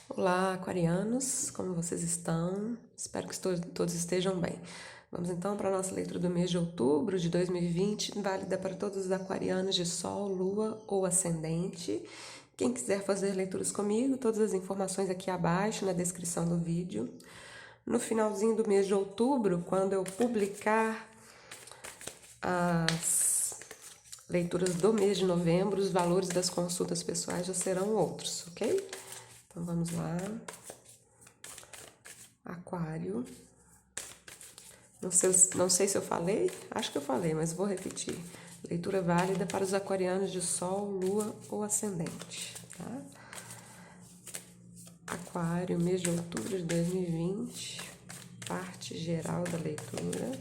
Olá, aquarianos, como vocês estão? Espero que todos estejam bem. Vamos então para a nossa leitura do mês de outubro de 2020, válida para todos os aquarianos de Sol, Lua ou Ascendente. Quem quiser fazer leituras comigo, todas as informações aqui abaixo na descrição do vídeo. No finalzinho do mês de outubro, quando eu publicar as leituras do mês de novembro, os valores das consultas pessoais já serão outros, ok? Então vamos lá. Aquário. Não sei se eu falei, acho que eu falei, mas vou repetir. Leitura válida para os aquarianos de Sol, Lua ou Ascendente, tá? Aquário, mês de outubro de 2020, parte geral da leitura.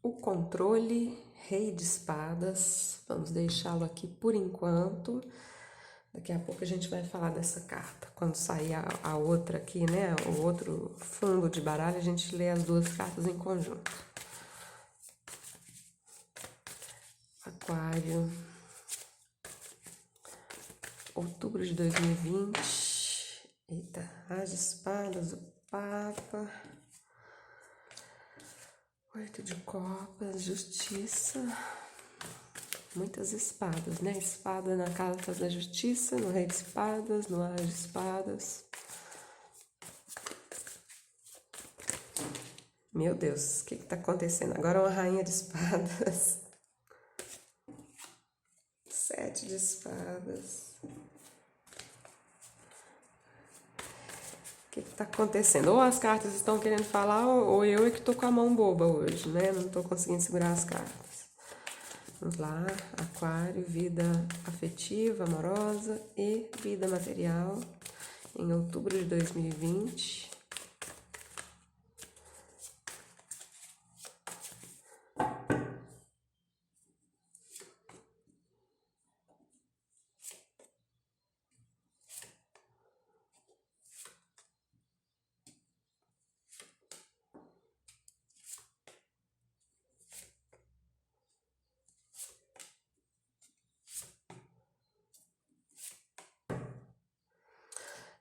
O controle, Rei de Espadas, vamos deixá-lo aqui por enquanto. Daqui a pouco a gente vai falar dessa carta. Quando sair a outra aqui, né, o outro fundo de baralho, a gente lê as duas cartas em conjunto. Aquário, outubro de 2020. Eita, as espadas, o Papa. 8 de copas, justiça. Muitas espadas, né? Espada na carta da justiça, no rei de espadas, no as de espadas. Meu Deus, o que tá acontecendo? Agora uma rainha de espadas. 7 de espadas. O que tá acontecendo? Ou as cartas estão querendo falar, ou eu é que tô com a mão boba hoje, né? Não tô conseguindo segurar as cartas. Vamos lá, Aquário, vida afetiva, amorosa e vida material em outubro de 2020.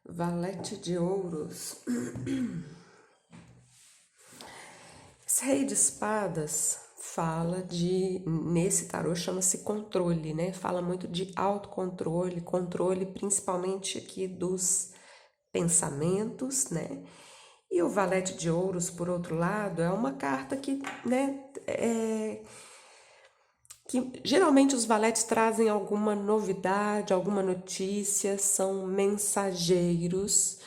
Valete de ouros. Esse rei de espadas fala de, nesse tarô chama-se controle, né? Fala muito de autocontrole, controle principalmente aqui dos pensamentos, né? E o valete de ouros, por outro lado, é uma carta que, né, que geralmente os valetes trazem alguma novidade, alguma notícia, são mensageiros.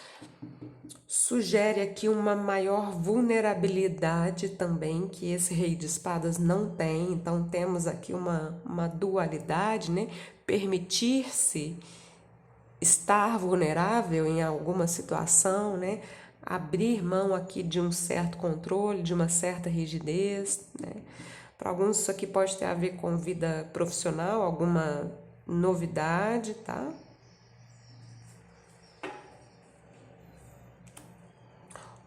Sugere aqui uma maior vulnerabilidade também, que esse rei de espadas não tem. Então temos aqui uma dualidade, né? Permitir-se estar vulnerável em alguma situação, né? Abrir mão aqui de um certo controle, de uma certa rigidez, né? Para alguns isso aqui pode ter a ver com vida profissional, alguma novidade, tá?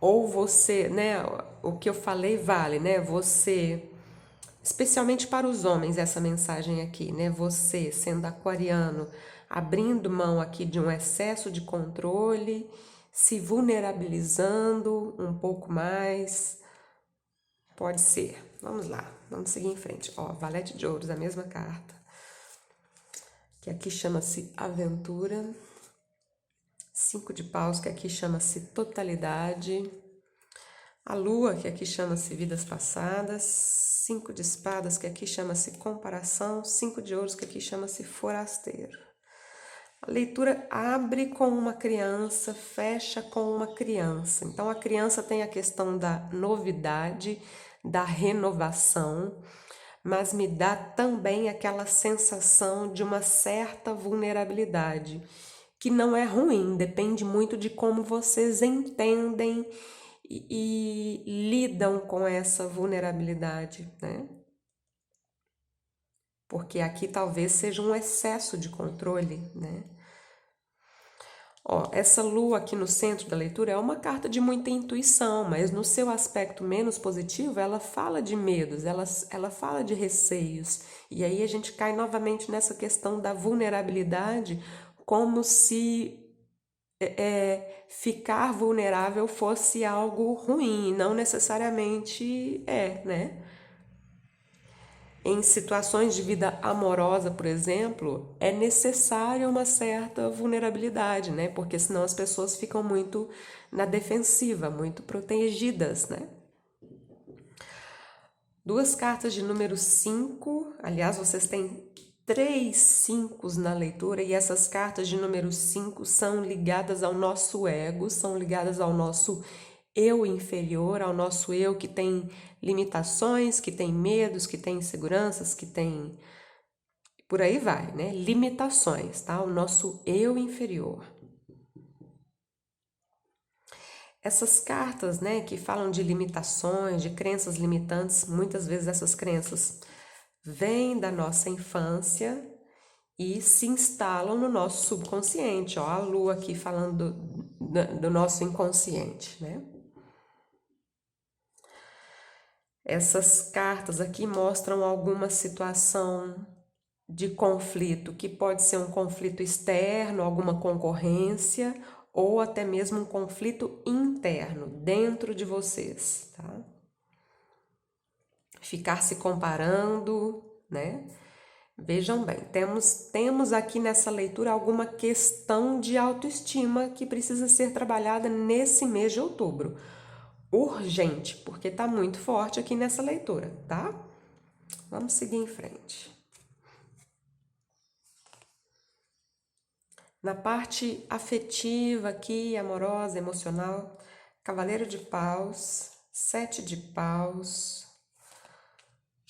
Ou você, né, o que eu falei vale, né? Você, especialmente para os homens, essa mensagem aqui, né? Você, sendo aquariano, abrindo mão aqui de um excesso de controle, se vulnerabilizando um pouco mais, pode ser. Vamos lá, vamos seguir em frente. Ó, Valete de Ouros, a mesma carta, que aqui chama-se Aventura. 5 de Paus, que aqui chama-se Totalidade. A Lua, que aqui chama-se Vidas Passadas. 5 de Espadas, que aqui chama-se Comparação. 5 de Ouros, que aqui chama-se Forasteiro. A leitura abre com uma criança, fecha com uma criança. Então a criança tem a questão da novidade, da renovação, mas me dá também aquela sensação de uma certa vulnerabilidade, que não é ruim, depende muito de como vocês entendem e lidam com essa vulnerabilidade, né? Porque aqui talvez seja um excesso de controle, né? Ó, essa lua aqui no centro da leitura é uma carta de muita intuição, mas no seu aspecto menos positivo, ela fala de medos, ela fala de receios. E aí a gente cai novamente nessa questão da vulnerabilidade, como se ficar vulnerável fosse algo ruim, e não necessariamente né? Em situações de vida amorosa, por exemplo, é necessária uma certa vulnerabilidade, né? Porque senão as pessoas ficam muito na defensiva, muito protegidas, né? Duas cartas de número 5, aliás, vocês têm 3 5 na leitura, e essas cartas de número 5 são ligadas ao nosso ego, são ligadas ao nosso eu inferior, ao nosso eu que tem limitações, que tem medos, que tem inseguranças, que tem por aí vai, né? Limitações, tá? O nosso eu inferior. Essas cartas, né, que falam de limitações, de crenças limitantes, muitas vezes essas crenças vêm da nossa infância e se instalam no nosso subconsciente, ó, a lua aqui falando do nosso inconsciente, né? Essas cartas aqui mostram alguma situação de conflito, que pode ser um conflito externo, alguma concorrência, ou até mesmo um conflito interno, dentro de vocês, tá? Ficar se comparando, né? Vejam bem, temos aqui nessa leitura alguma questão de autoestima que precisa ser trabalhada nesse mês de outubro. Urgente, porque tá muito forte aqui nessa leitura, tá? Vamos seguir em frente. Na parte afetiva aqui, amorosa, emocional, Cavaleiro de Paus, Sete de Paus,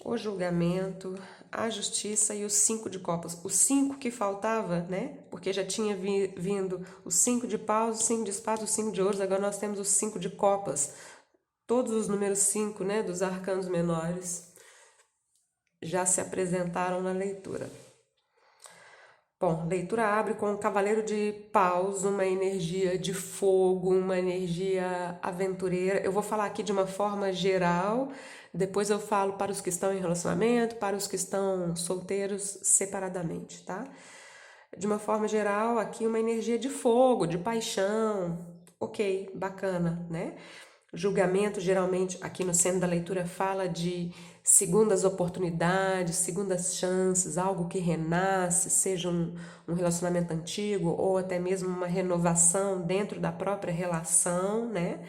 o julgamento, a justiça e o 5 de copas. O 5 que faltava, né? Porque já tinha vindo o 5 de paus, o 5 de espadas, o 5 de ouros, agora nós temos o 5 de copas. Todos os números 5, né, dos arcanos menores já se apresentaram na leitura. Bom, leitura abre com o Cavaleiro de Paus, uma energia de fogo, uma energia aventureira. Eu vou falar aqui de uma forma geral, depois eu falo para os que estão em relacionamento, para os que estão solteiros separadamente, tá? De uma forma geral, aqui uma energia de fogo, de paixão. Ok, bacana, né? Julgamento, geralmente, aqui no centro da leitura, fala de segundas oportunidades, segundas chances, algo que renasce, seja um relacionamento antigo ou até mesmo uma renovação dentro da própria relação, né?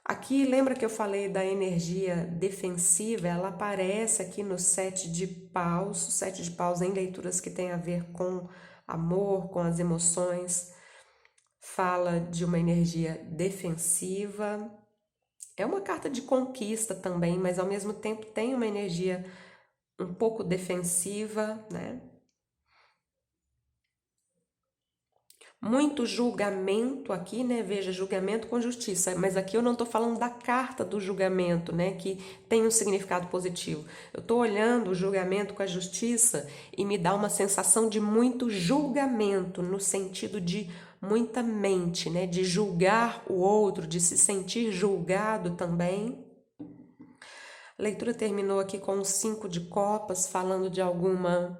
Aqui, lembra que eu falei da energia defensiva? Ela aparece aqui no sete de paus, o sete de paus em leituras que tem a ver com amor, com as emoções, fala de uma energia defensiva. É uma carta de conquista também, mas ao mesmo tempo tem uma energia um pouco defensiva, né? Muito julgamento aqui, né? Veja, julgamento com justiça, mas aqui eu não estou falando da carta do julgamento, né? Que tem um significado positivo. Eu estou olhando o julgamento com a justiça e me dá uma sensação de muito julgamento, no sentido de muita mente, né? De julgar o outro, de se sentir julgado também. A leitura terminou aqui com o 5 de copas, falando de alguma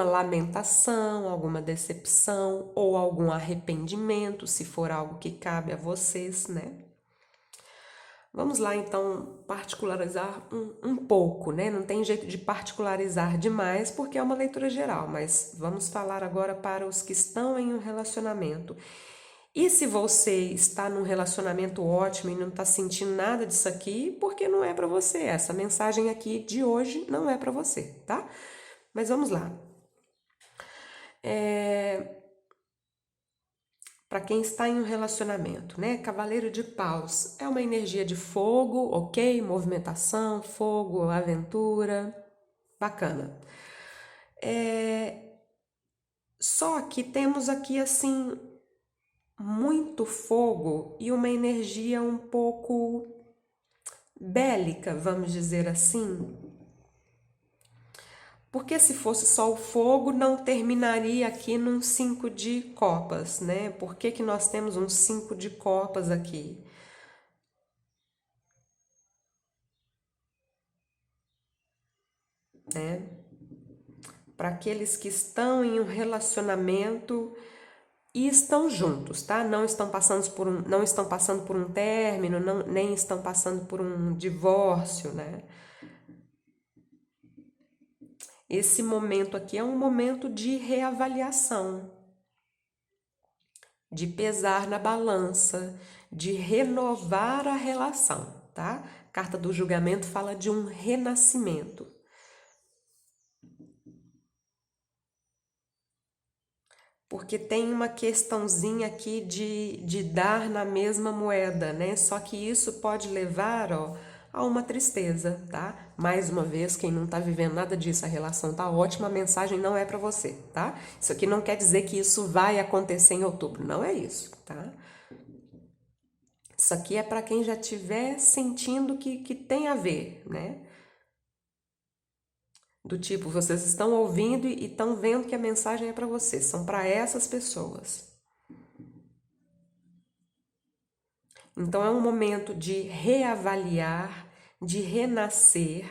lamentação, alguma decepção ou algum arrependimento, se for algo que cabe a vocês, né? Vamos lá, então, particularizar um pouco, né? Não tem jeito de particularizar demais, porque é uma leitura geral, mas vamos falar agora para os que estão em um relacionamento. E se você está num relacionamento ótimo e não está sentindo nada disso aqui, porque não é para você. Essa mensagem aqui de hoje não é para você, tá? Mas vamos lá. Para quem está em um relacionamento, né? Cavaleiro de Paus é uma energia de fogo, ok? Movimentação, fogo, aventura, bacana. Só que temos aqui assim muito fogo e uma energia um pouco bélica, vamos dizer assim. Porque se fosse só o fogo, não terminaria aqui num 5 de copas, né? Por que que nós temos um 5 de copas aqui? Né? Para aqueles que estão em um relacionamento e estão juntos, tá? Não estão passando por um término, nem estão passando por um divórcio, né? Esse momento aqui é um momento de reavaliação, de pesar na balança, de renovar a relação, tá? Carta do julgamento fala de um renascimento. Porque tem uma questãozinha aqui de dar na mesma moeda, né? Só que isso pode levar, ó, a uma tristeza, tá? Mais uma vez, quem não tá vivendo nada disso, a relação tá ótima, a mensagem não é para você, tá? Isso aqui não quer dizer que isso vai acontecer em outubro, não é isso, tá? Isso aqui é para quem já estiver sentindo que tem a ver, né? Do tipo, vocês estão ouvindo e estão vendo que a mensagem é para vocês, são para essas pessoas. Então é um momento de reavaliar, de renascer,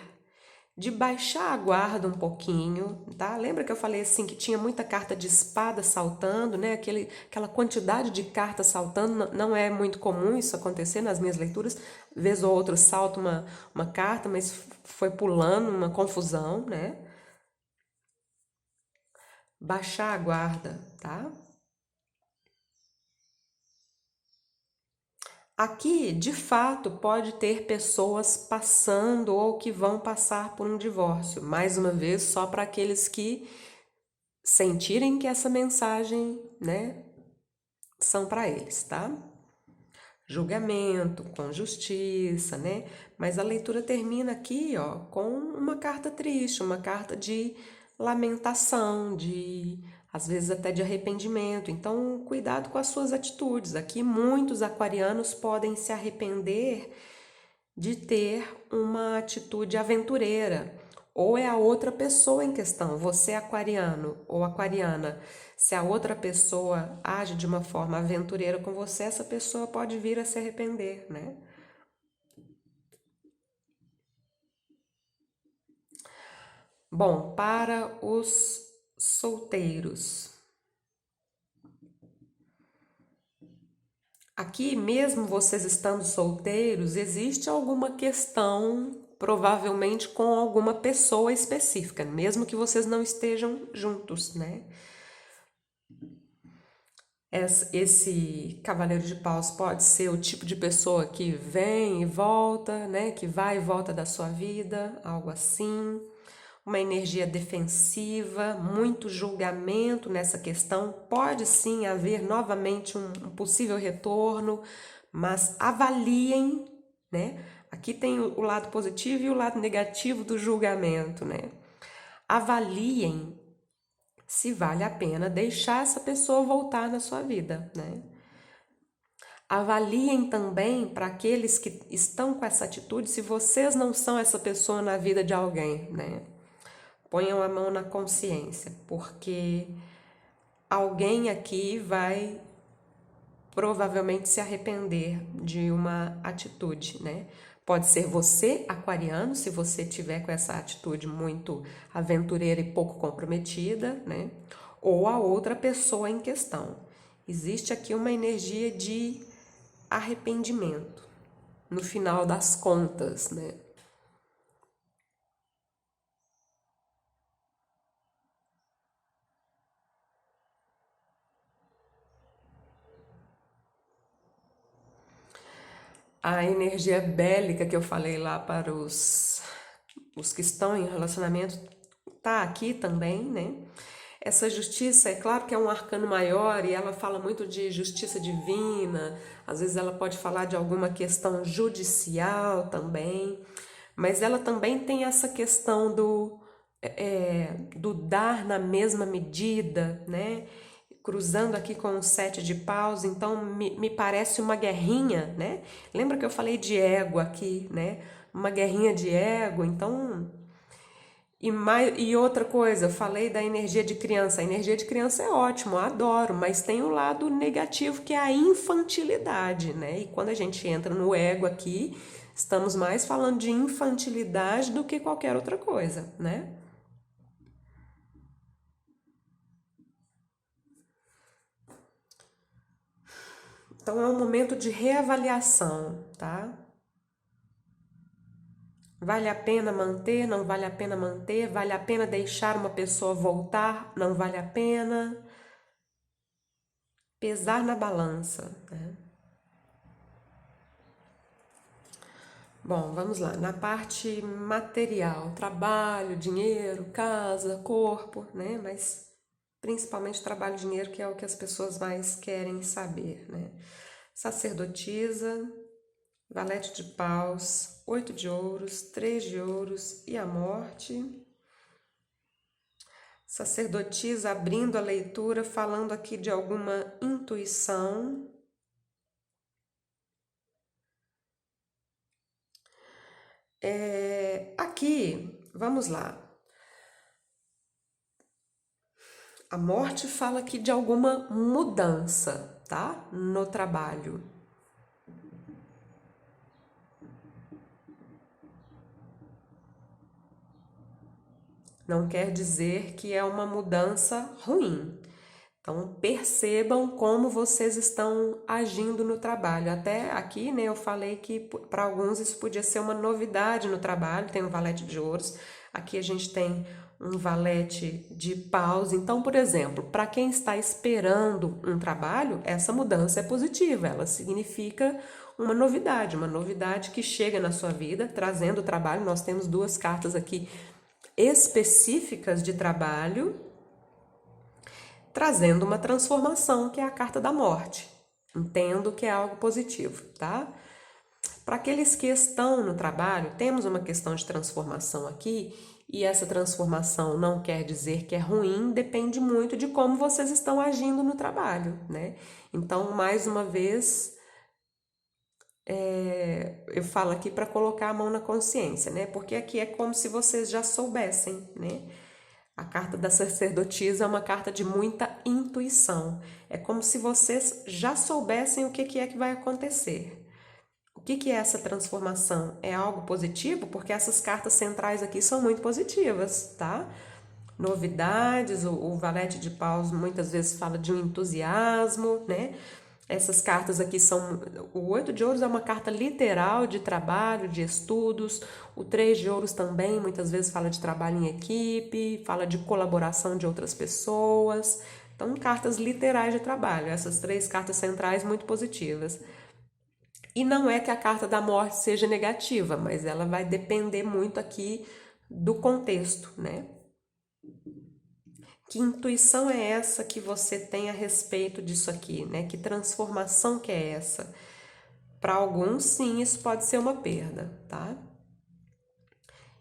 de baixar a guarda um pouquinho, tá? Lembra que eu falei assim que tinha muita carta de espada saltando, né? Aquela quantidade de cartas saltando, não é muito comum isso acontecer nas minhas leituras. Vez ou outra salta uma carta, mas foi pulando, uma confusão, né? Baixar a guarda, tá? Aqui, de fato, pode ter pessoas passando ou que vão passar por um divórcio. Mais uma vez, só para aqueles que sentirem que essa mensagem, né, são para eles, tá? Julgamento, com justiça, né? Mas a leitura termina aqui, ó, com uma carta triste, uma carta de lamentação, de às vezes até de arrependimento. Então, cuidado com as suas atitudes. Aqui muitos aquarianos podem se arrepender de ter uma atitude aventureira, ou é a outra pessoa em questão, você aquariano ou aquariana. Se a outra pessoa age de uma forma aventureira com você, essa pessoa pode vir a se arrepender, né? Bom, para os solteiros. Aqui, mesmo vocês estando solteiros, existe alguma questão, provavelmente com alguma pessoa específica, mesmo que vocês não estejam juntos, né? Esse cavaleiro de paus pode ser o tipo de pessoa que vem e volta, né? Que vai e volta da sua vida, algo assim. Uma energia defensiva, muito julgamento nessa questão. Pode sim haver novamente um possível retorno, mas avaliem, né? Aqui tem o lado positivo e o lado negativo do julgamento, né? Avaliem se vale a pena deixar essa pessoa voltar na sua vida, né? Avaliem também para aqueles que estão com essa atitude se vocês não são essa pessoa na vida de alguém, né? Ponham a mão na consciência, porque alguém aqui vai provavelmente se arrepender de uma atitude, né? Pode ser você, aquariano, se você tiver com essa atitude muito aventureira e pouco comprometida, né? Ou a outra pessoa em questão. Existe aqui uma energia de arrependimento, no final das contas, né? A energia bélica que eu falei lá para os que estão em relacionamento tá aqui também, né? Essa justiça, é claro que é um arcano maior e ela fala muito de justiça divina, às vezes ela pode falar de alguma questão judicial também, mas ela também tem essa questão do dar na mesma medida, né? Cruzando aqui com o 7 de paus, então me parece uma guerrinha, né? Lembra que eu falei de ego aqui, né? Uma guerrinha de ego, então E outra coisa, eu falei da energia de criança. A energia de criança é ótimo, eu adoro, mas tem um lado negativo que é a infantilidade, né? E quando a gente entra no ego aqui, estamos mais falando de infantilidade do que qualquer outra coisa, né? Então é um momento de reavaliação, tá? Vale a pena manter? Não vale a pena manter? Vale a pena deixar uma pessoa voltar? Não vale a pena? Pesar na balança, né? Bom, vamos lá. Na parte material, trabalho, dinheiro, casa, corpo, né? Mas principalmente trabalho e dinheiro, que é o que as pessoas mais querem saber, né? Sacerdotisa, valete de paus, 8 de ouros, 3 de ouros e a morte. Sacerdotisa abrindo a leitura, falando aqui de alguma intuição. Aqui, vamos lá. A morte fala aqui de alguma mudança, tá? No trabalho. Não quer dizer que é uma mudança ruim. Então, percebam como vocês estão agindo no trabalho. Até aqui, né, eu falei que para alguns isso podia ser uma novidade no trabalho. Tem um valete de ouros, aqui a gente tem um valete de paus. Então, por exemplo, para quem está esperando um trabalho, essa mudança é positiva. Ela significa uma novidade que chega na sua vida, trazendo o trabalho. Nós temos duas cartas aqui específicas de trabalho, trazendo uma transformação, que é a carta da morte. Entendo que é algo positivo, tá? Para aqueles que estão no trabalho, temos uma questão de transformação aqui, e essa transformação não quer dizer que é ruim, depende muito de como vocês estão agindo no trabalho, né? Então, mais uma vez, eu falo aqui para colocar a mão na consciência, né? Porque aqui é como se vocês já soubessem, né? A carta da sacerdotisa é uma carta de muita intuição. É como se vocês já soubessem o que é que vai acontecer. O que é essa transformação? É algo positivo? Porque essas cartas centrais aqui são muito positivas, tá? Novidades, o valete de paus muitas vezes fala de um entusiasmo, né? Essas cartas aqui são... O 8 de ouros é uma carta literal de trabalho, de estudos. O 3 de ouros também muitas vezes fala de trabalho em equipe, fala de colaboração de outras pessoas. Então, cartas literais de trabalho. Essas três cartas centrais muito positivas. E não é que a carta da morte seja negativa, mas ela vai depender muito aqui do contexto, né? Que intuição é essa que você tem a respeito disso aqui, né? Que transformação que é essa? Para alguns, sim, isso pode ser uma perda, tá?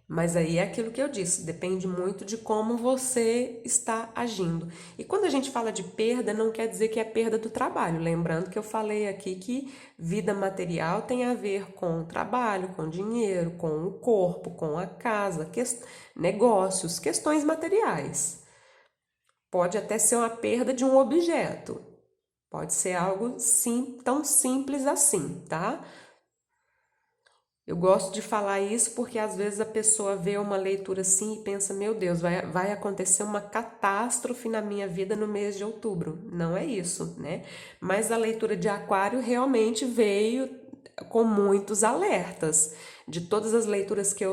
Mas aí é aquilo que eu disse, depende muito de como você está agindo. E quando a gente fala de perda, não quer dizer que é perda do trabalho. Lembrando que eu falei aqui que vida material tem a ver com trabalho, com dinheiro, com o corpo, com a casa, negócios, questões materiais. Pode até ser uma perda de um objeto. Pode ser algo tão simples assim, tá? Eu gosto de falar isso porque às vezes a pessoa vê uma leitura assim e pensa, meu Deus, vai acontecer uma catástrofe na minha vida no mês de outubro. Não é isso, né? Mas a leitura de Aquário realmente veio com muitos alertas. De todas as leituras que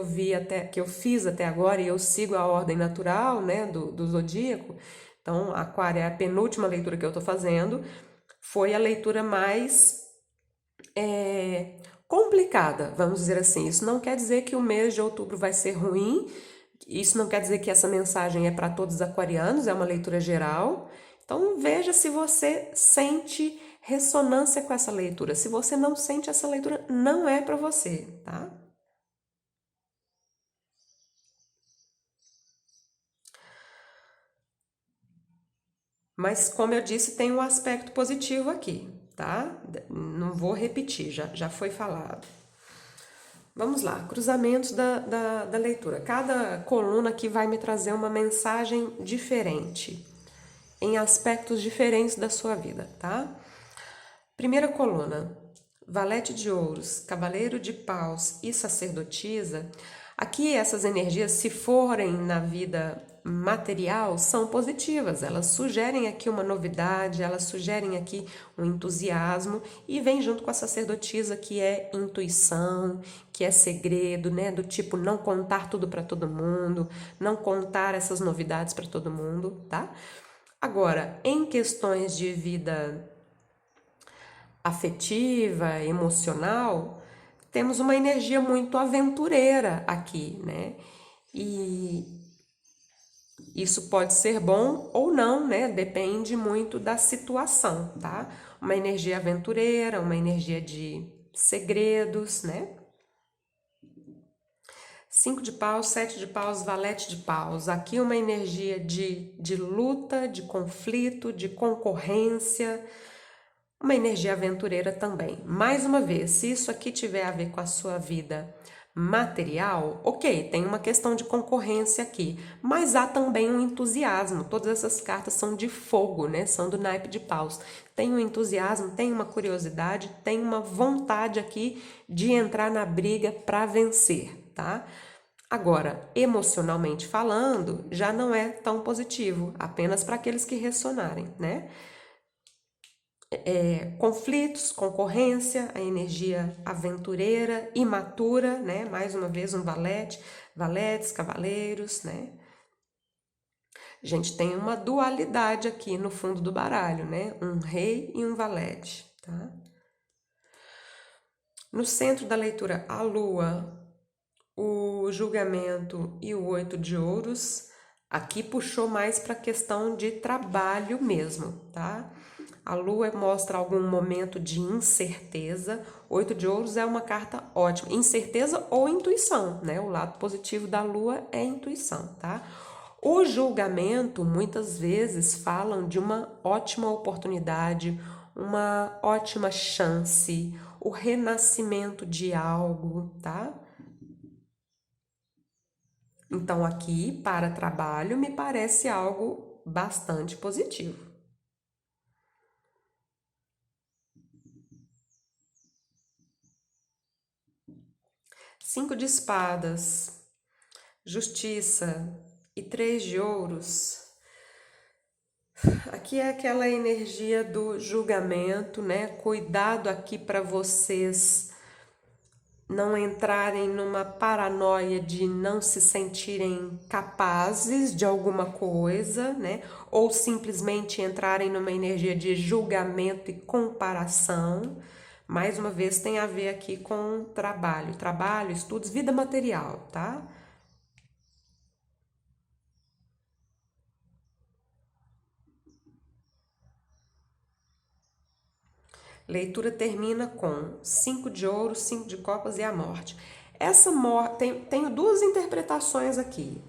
que eu fiz até agora, e eu sigo a ordem natural, né, do zodíaco. Então, Aquário é a penúltima leitura que eu tô fazendo. Foi a leitura mais complicada, vamos dizer assim. Isso não quer dizer que o mês de outubro vai ser ruim, isso não quer dizer que essa mensagem é para todos os aquarianos, é uma leitura geral. Então veja se você sente ressonância com essa leitura. Se você não sente essa leitura, não é para você, tá? Mas como eu disse, tem um aspecto positivo aqui, tá? Não vou repetir, já foi falado. Vamos lá, cruzamentos da leitura. Cada coluna aqui vai me trazer uma mensagem diferente, em aspectos diferentes da sua vida, tá? Primeira coluna, Valete de Ouros, Cavaleiro de Paus e Sacerdotisa. Aqui essas energias, se forem na vida material, são positivas. Elas sugerem aqui uma novidade, elas sugerem aqui um entusiasmo e vem junto com a sacerdotisa que é intuição, que é segredo, né? Do tipo não contar tudo para todo mundo, não contar essas novidades para todo mundo, tá? Agora, em questões de vida afetiva, emocional, temos uma energia muito aventureira aqui, né? E isso pode ser bom ou não, né? Depende muito da situação, tá? Uma energia aventureira, uma energia de segredos, né? 5 de paus, 7 de paus, valete de paus. Aqui uma energia de luta, de conflito, de concorrência, uma energia aventureira também. Mais uma vez, se isso aqui tiver a ver com a sua vida material, ok, tem uma questão de concorrência aqui, mas há também um entusiasmo. Todas essas cartas são de fogo, né? São do naipe de paus. Tem um entusiasmo, tem uma curiosidade, tem uma vontade aqui de entrar na briga para vencer, tá? Agora, emocionalmente falando, já não é tão positivo, apenas para aqueles que ressonarem, né? Conflitos, concorrência, a energia aventureira, imatura, né? Mais uma vez um valete, valetes, cavaleiros, né? A gente tem uma dualidade aqui no fundo do baralho, né? Um rei e um valete, tá? No centro da leitura, a lua, o julgamento e o 8 de ouros, aqui puxou mais para a questão de trabalho mesmo, tá? A lua mostra algum momento de incerteza. 8 de ouros é uma carta ótima. Incerteza ou intuição, né? O lado positivo da lua é intuição, tá? O julgamento, muitas vezes, falam de uma ótima oportunidade, uma ótima chance, o renascimento de algo, tá? Então, aqui, para trabalho, me parece algo bastante positivo. 5 de espadas, justiça e 3 de ouros. Aqui é aquela energia do julgamento, né? Cuidado aqui para vocês não entrarem numa paranoia de não se sentirem capazes de alguma coisa, né? Ou simplesmente entrarem numa energia de julgamento e comparação. Mais uma vez tem a ver aqui com trabalho, estudos, vida material, tá? Leitura termina com 5 de ouros, 5 de copas e a morte. Essa morte, tenho duas interpretações aqui.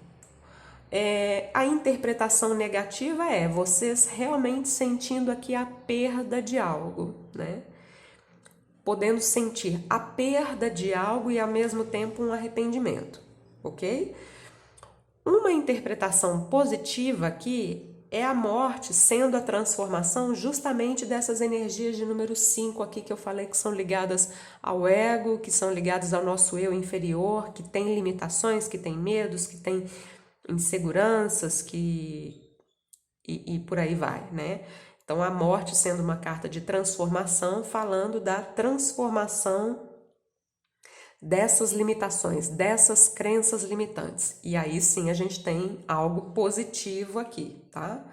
A interpretação negativa é vocês realmente sentindo aqui a perda de algo, né? Podendo sentir a perda de algo e ao mesmo tempo um arrependimento, ok? Uma interpretação positiva aqui é a morte sendo a transformação justamente dessas energias de número 5 aqui que eu falei que são ligadas ao ego, que são ligadas ao nosso eu inferior, que tem limitações, que tem medos, que tem inseguranças, e por aí vai, né? Então a morte sendo uma carta de transformação, falando da transformação dessas limitações, dessas crenças limitantes. E aí sim a gente tem algo positivo aqui, tá?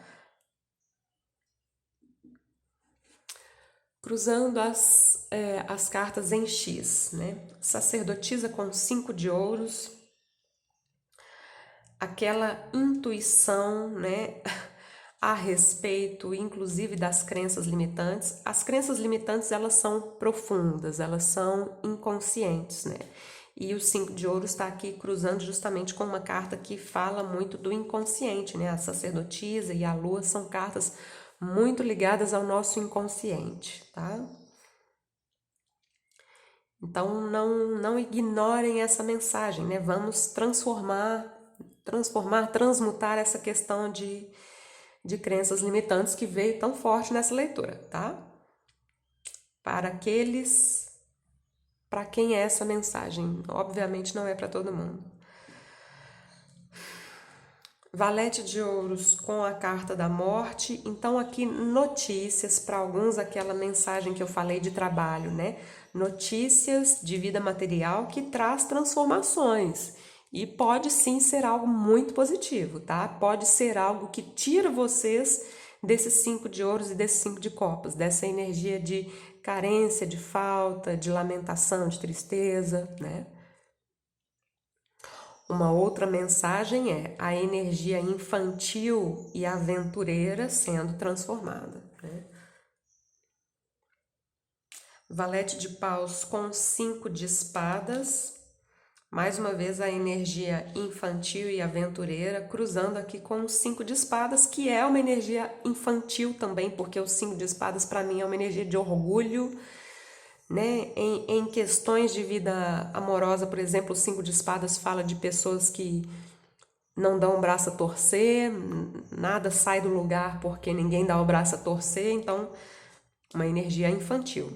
Cruzando as cartas em X, né? Sacerdotisa com 5 de ouros, aquela intuição, né? A respeito, inclusive, das crenças limitantes. As crenças limitantes, elas são profundas, elas são inconscientes, né? E o 5 de ouros está aqui cruzando justamente com uma carta que fala muito do inconsciente, né? A sacerdotisa e a lua são cartas muito ligadas ao nosso inconsciente, tá? Então não ignorem essa mensagem, né? Vamos transmutar essa questão de crenças limitantes que veio tão forte nessa leitura, tá? Para quem é essa mensagem? Obviamente não é para todo mundo. Valete de ouros com a carta da morte. Então aqui notícias para alguns, aquela mensagem que eu falei de trabalho, né? Notícias de vida material que traz transformações. E pode sim ser algo muito positivo, tá? Pode ser algo que tira vocês desses 5 de ouros e desses 5 de copas, dessa energia de carência, de falta, de lamentação, de tristeza, né? Uma outra mensagem é a energia infantil e aventureira sendo transformada, né? Valete de paus com 5 de espadas. Mais uma vez a energia infantil e aventureira cruzando aqui com o 5 de espadas, que é uma energia infantil também, porque o 5 de espadas para mim é uma energia de orgulho, né? Em questões de vida amorosa, por exemplo, o 5 de espadas fala de pessoas que não dão o braço a torcer, nada sai do lugar porque ninguém dá o braço a torcer, então uma energia infantil.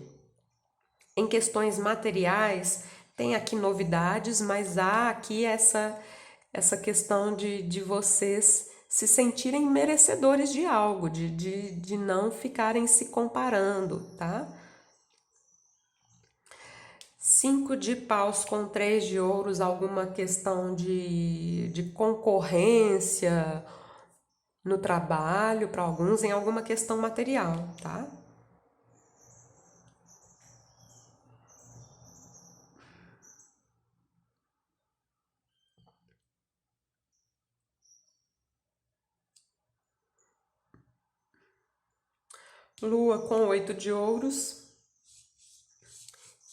Em questões materiais, tem aqui novidades, mas há aqui essa questão de vocês se sentirem merecedores de algo, de não ficarem se comparando, tá? 5 de paus com 3 de ouros, alguma questão de concorrência no trabalho, para alguns, em alguma questão material, tá? Lua com 8 de ouros,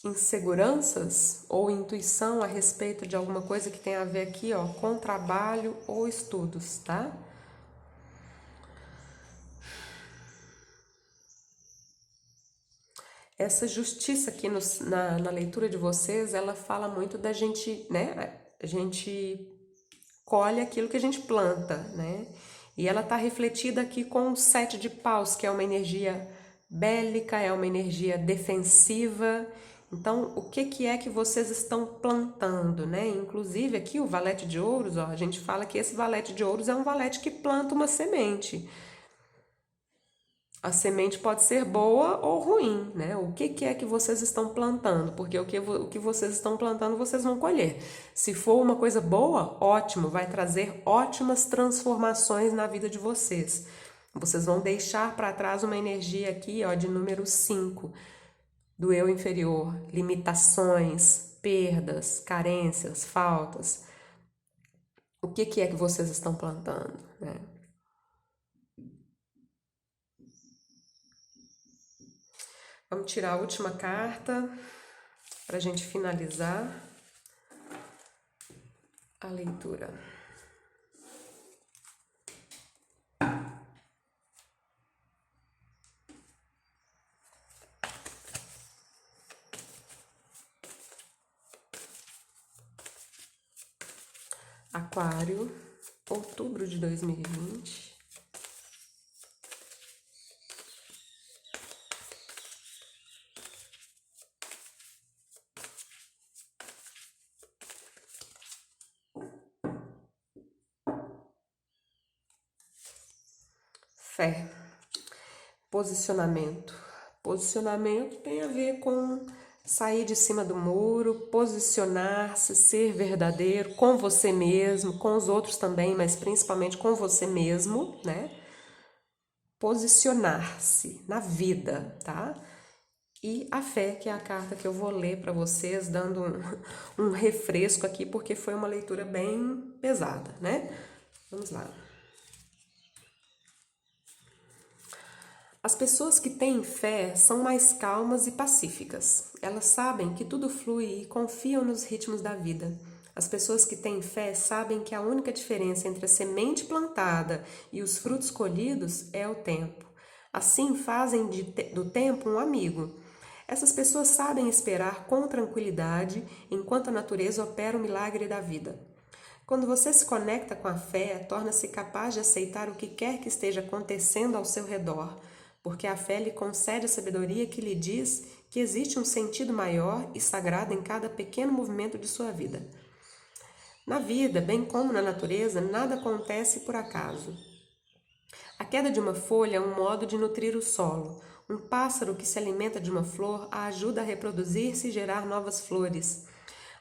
inseguranças ou intuição a respeito de alguma coisa que tem a ver aqui, ó, com trabalho ou estudos, tá? Essa justiça aqui na leitura de vocês, ela fala muito da gente, né? A gente colhe aquilo que a gente planta, né? E ela está refletida aqui com o 7 de paus, que é uma energia bélica, é uma energia defensiva. Então, o que é que vocês estão plantando, né? Inclusive aqui o valete de ouros, ó, a gente fala que esse valete de ouros é um valete que planta uma semente. A semente pode ser boa ou ruim, né? O que é que vocês estão plantando? Porque o que vocês estão plantando, vocês vão colher. Se for uma coisa boa, ótimo, vai trazer ótimas transformações na vida de vocês. Vocês vão deixar para trás uma energia aqui, ó, de número 5, do eu inferior, limitações, perdas, carências, faltas. O que é que vocês estão plantando, né? Vamos tirar a última carta para a gente finalizar a leitura. Aquário, outubro de 2020. Fé. Posicionamento. Posicionamento tem a ver com sair de cima do muro, posicionar-se, ser verdadeiro com você mesmo, com os outros também, mas principalmente com você mesmo, né? Posicionar-se na vida, tá? E a fé, que é a carta que eu vou ler para vocês, dando um refresco aqui, porque foi uma leitura bem pesada, né? Vamos lá. As pessoas que têm fé são mais calmas e pacíficas. Elas sabem que tudo flui e confiam nos ritmos da vida. As pessoas que têm fé sabem que a única diferença entre a semente plantada e os frutos colhidos é o tempo. Assim, fazem do tempo um amigo. Essas pessoas sabem esperar com tranquilidade enquanto a natureza opera o milagre da vida. Quando você se conecta com a fé, torna-se capaz de aceitar o que quer que esteja acontecendo ao seu redor, porque a fé lhe concede a sabedoria que lhe diz que existe um sentido maior e sagrado em cada pequeno movimento de sua vida. Na vida, bem como na natureza, nada acontece por acaso. A queda de uma folha é um modo de nutrir o solo. Um pássaro que se alimenta de uma flor a ajuda a reproduzir-se e gerar novas flores.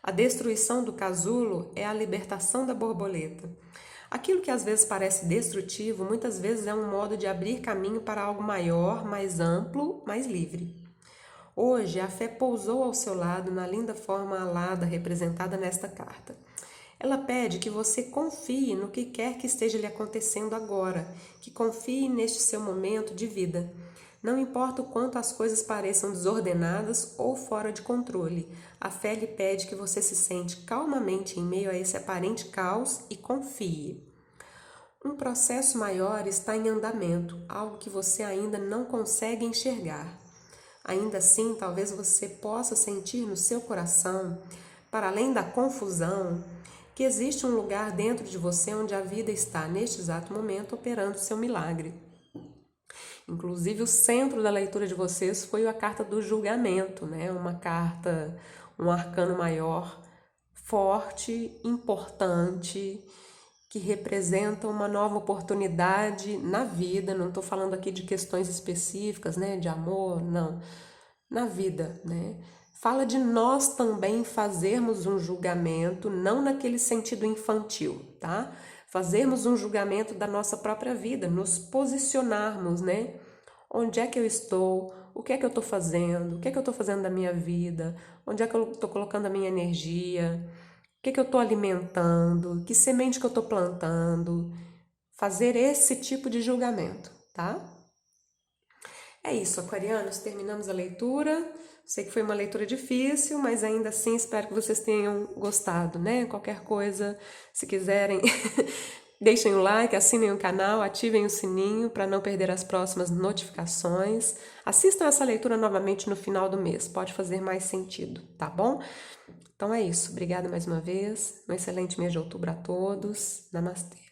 A destruição do casulo é a libertação da borboleta. Aquilo que às vezes parece destrutivo, muitas vezes é um modo de abrir caminho para algo maior, mais amplo, mais livre. Hoje, a fé pousou ao seu lado na linda forma alada representada nesta carta. Ela pede que você confie no que quer que esteja lhe acontecendo agora, que confie neste seu momento de vida. Não importa o quanto as coisas pareçam desordenadas ou fora de controle, a fé lhe pede que você se sente calmamente em meio a esse aparente caos e confie. Um processo maior está em andamento, algo que você ainda não consegue enxergar. Ainda assim, talvez você possa sentir no seu coração, para além da confusão, que existe um lugar dentro de você onde a vida está, neste exato momento, operando seu milagre. Inclusive, o centro da leitura de vocês foi a carta do julgamento, né? Uma carta, um arcano maior, forte, importante, que representa uma nova oportunidade na vida. Não estou falando aqui de questões específicas, né? De amor, não. Na vida, né? Fala de nós também fazermos um julgamento, não naquele sentido infantil, tá? Fazermos um julgamento da nossa própria vida, nos posicionarmos, né? Onde é que eu estou? O que é que eu estou fazendo? O que é que eu estou fazendo da minha vida? Onde é que eu estou colocando a minha energia? O que é que eu estou alimentando? Que semente que eu estou plantando? Fazer esse tipo de julgamento, tá? É isso, aquarianos, terminamos a leitura. Sei que foi uma leitura difícil, mas ainda assim espero que vocês tenham gostado, né? Qualquer coisa, se quiserem, deixem o like, assinem o canal, ativem o sininho para não perder as próximas notificações. Assistam essa leitura novamente no final do mês, pode fazer mais sentido, tá bom? Então é isso, obrigada mais uma vez, um excelente mês de outubro a todos, namastê.